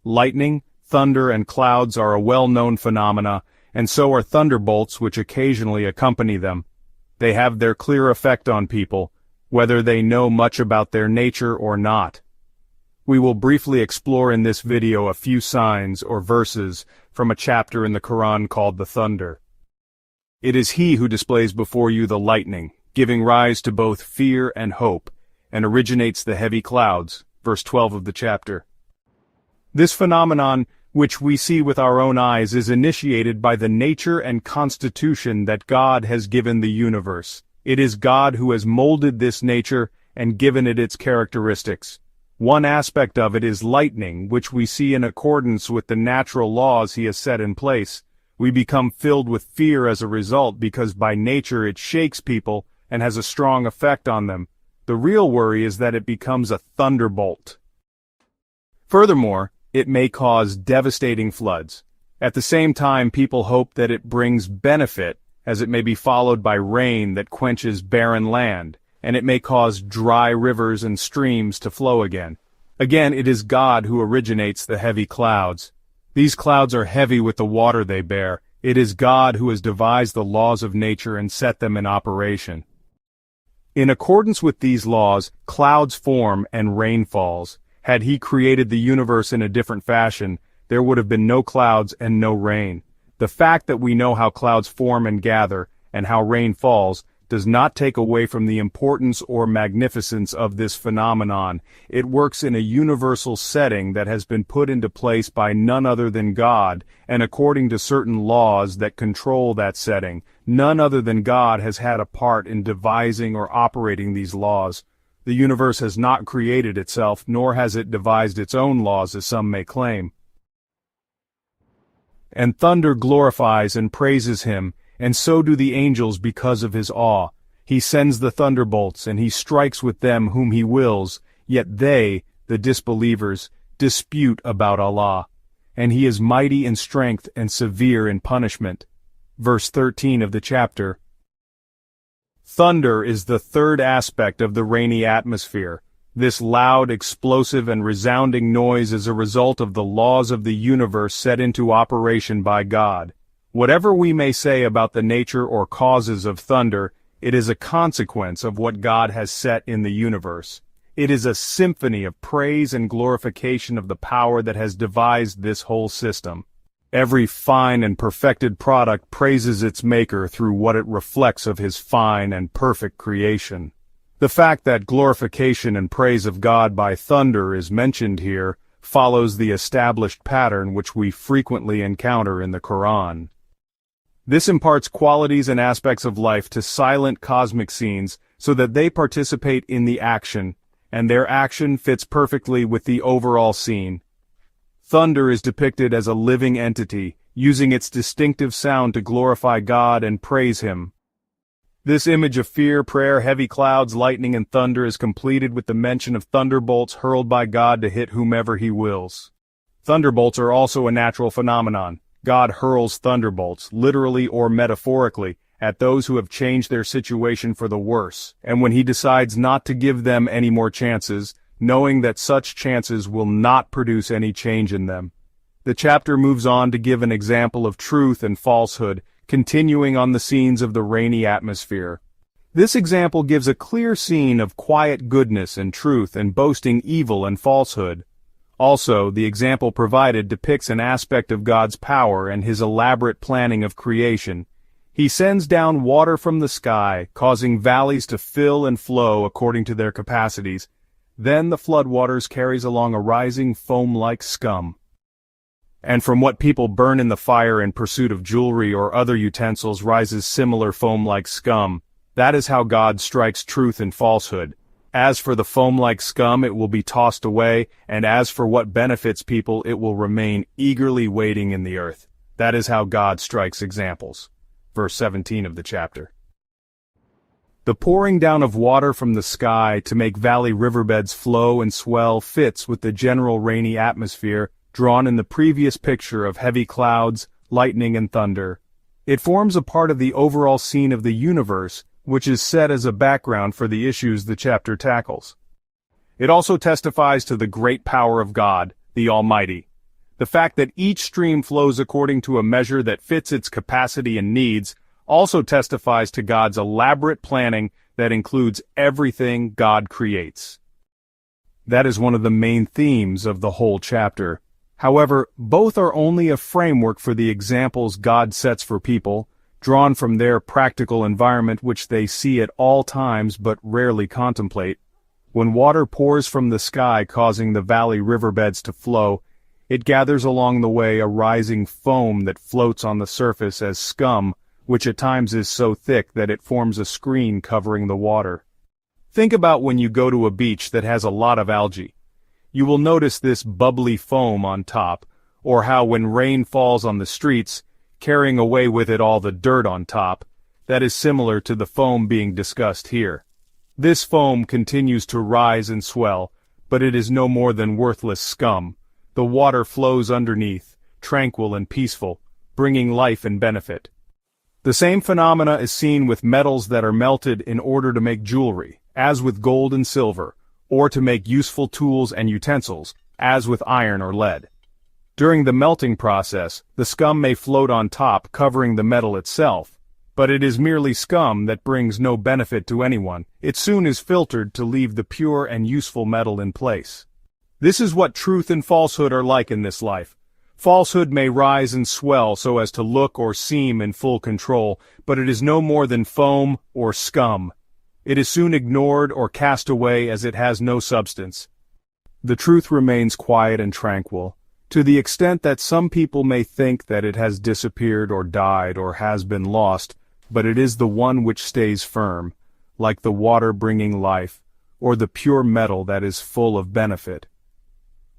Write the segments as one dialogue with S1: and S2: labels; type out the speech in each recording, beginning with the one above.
S1: Lightning, thunder, and clouds are a well-known phenomena, and so are thunderbolts which occasionally accompany them. They have their clear effect on people, whether they know much about their nature or not. We will briefly explore in this video a few signs or verses from a chapter in the Qur'an called the thunder. It is he who displays before you the lightning, giving rise to both fear and hope, and originates the heavy clouds, verse 12 of the chapter. This phenomenon, which we see with our own eyes, is initiated by the nature and constitution that God has given the universe. It is God who has molded this nature and given it its characteristics. One aspect of it is lightning, which we see in accordance with the natural laws he has set in place. We become filled with fear as a result because by nature it shakes people and has a strong effect on them. The real worry is that it becomes a thunderbolt. Furthermore, it may cause devastating floods. At the same time, people hope that it brings benefit, as it may be followed by rain that quenches barren land, and it may cause dry rivers and streams to flow again. Again, it is God who originates the heavy clouds. These clouds are heavy with the water they bear. It is God who has devised the laws of nature and set them in operation. In accordance with these laws, clouds form and rain falls. Had he created the universe in a different fashion, there would have been no clouds and no rain. The fact that we know how clouds form and gather, and how rain falls, does not take away from the importance or magnificence of this phenomenon. It works in a universal setting that has been put into place by none other than God, and according to certain laws that control that setting. None other than God has had a part in devising or operating these laws. The universe has not created itself, nor has it devised its own laws, as some may claim. And thunder glorifies and praises him, and so do the angels because of his awe. He sends the thunderbolts, and he strikes with them whom he wills, yet they, the disbelievers, dispute about Allah. And he is mighty in strength and severe in punishment. Verse 13 of the chapter. Thunder is the third aspect of the rainy atmosphere. This loud, explosive, and resounding noise is a result of the laws of the universe set into operation by God. Whatever we may say about the nature or causes of thunder, it is a consequence of what God has set in the universe. It is a symphony of praise and glorification of the power that has devised this whole system. Every fine and perfected product praises its maker through what it reflects of his fine and perfect creation. The fact that glorification and praise of God by thunder is mentioned here follows the established pattern which we frequently encounter in the Quran. This imparts qualities and aspects of life to silent cosmic scenes so that they participate in the action, and their action fits perfectly with the overall scene. Thunder is depicted as a living entity, using its distinctive sound to glorify God and praise him. This image of fear, prayer, heavy clouds, lightning, and thunder is completed with the mention of thunderbolts hurled by God to hit whomever he wills. Thunderbolts are also a natural phenomenon. God hurls thunderbolts, literally or metaphorically, at those who have changed their situation for the worse, and when he decides not to give them any more chances, knowing that such chances will not produce any change in them. The chapter moves on to give an example of truth and falsehood, continuing on the scenes of the rainy atmosphere. This example gives a clear scene of quiet goodness and truth and boasting evil and falsehood. Also, the example provided depicts an aspect of God's power and his elaborate planning of creation. He sends down water from the sky, causing valleys to fill and flow according to their capacities. Then the floodwaters carries along a rising foam-like scum. And from what people burn in the fire in pursuit of jewelry or other utensils rises similar foam-like scum. That is how God strikes truth and falsehood. As for the foam-like scum, it will be tossed away, and as for what benefits people, it will remain eagerly waiting in the earth. That is how God strikes examples. Verse 17 of the chapter. The pouring down of water from the sky to make valley riverbeds flow and swell fits with the general rainy atmosphere drawn in the previous picture of heavy clouds, lightning, and thunder. It forms a part of the overall scene of the universe, which is set as a background for the issues the chapter tackles. It also testifies to the great power of God, the Almighty. The fact that each stream flows according to a measure that fits its capacity and needs also testifies to God's elaborate planning that includes everything God creates. That is one of the main themes of the whole chapter. However, both are only a framework for the examples God sets for people, drawn from their practical environment which they see at all times but rarely contemplate. When water pours from the sky causing the valley riverbeds to flow, it gathers along the way a rising foam that floats on the surface as scum, which at times is so thick that it forms a screen covering the water. Think about when you go to a beach that has a lot of algae. You will notice this bubbly foam on top, or how when rain falls on the streets, carrying away with it all the dirt on top, that is similar to the foam being discussed here. This foam continues to rise and swell, but it is no more than worthless scum. The water flows underneath, tranquil and peaceful, bringing life and benefit. The same phenomena is seen with metals that are melted in order to make jewelry, as with gold and silver, or to make useful tools and utensils, as with iron or lead. During the melting process, the scum may float on top, covering the metal itself, but it is merely scum that brings no benefit to anyone. It soon is filtered to leave the pure and useful metal in place. This is what truth and falsehood are like in this life. Falsehood may rise and swell so as to look or seem in full control, but it is no more than foam or scum. It is soon ignored or cast away as it has no substance. The truth remains quiet and tranquil, to the extent that some people may think that it has disappeared or died or has been lost, but it is the one which stays firm, like the water bringing life, or the pure metal that is full of benefit.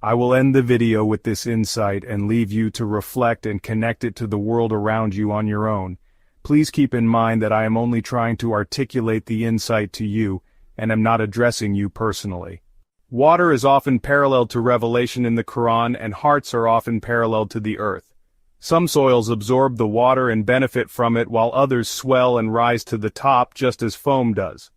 S1: I will end the video with this insight and leave you to reflect and connect it to the world around you on your own. Please keep in mind that I am only trying to articulate the insight to you, and am not addressing you personally. Water is often paralleled to revelation in the Qur'an, and hearts are often paralleled to the earth. Some soils absorb the water and benefit from it, while others swell and rise to the top just as foam does.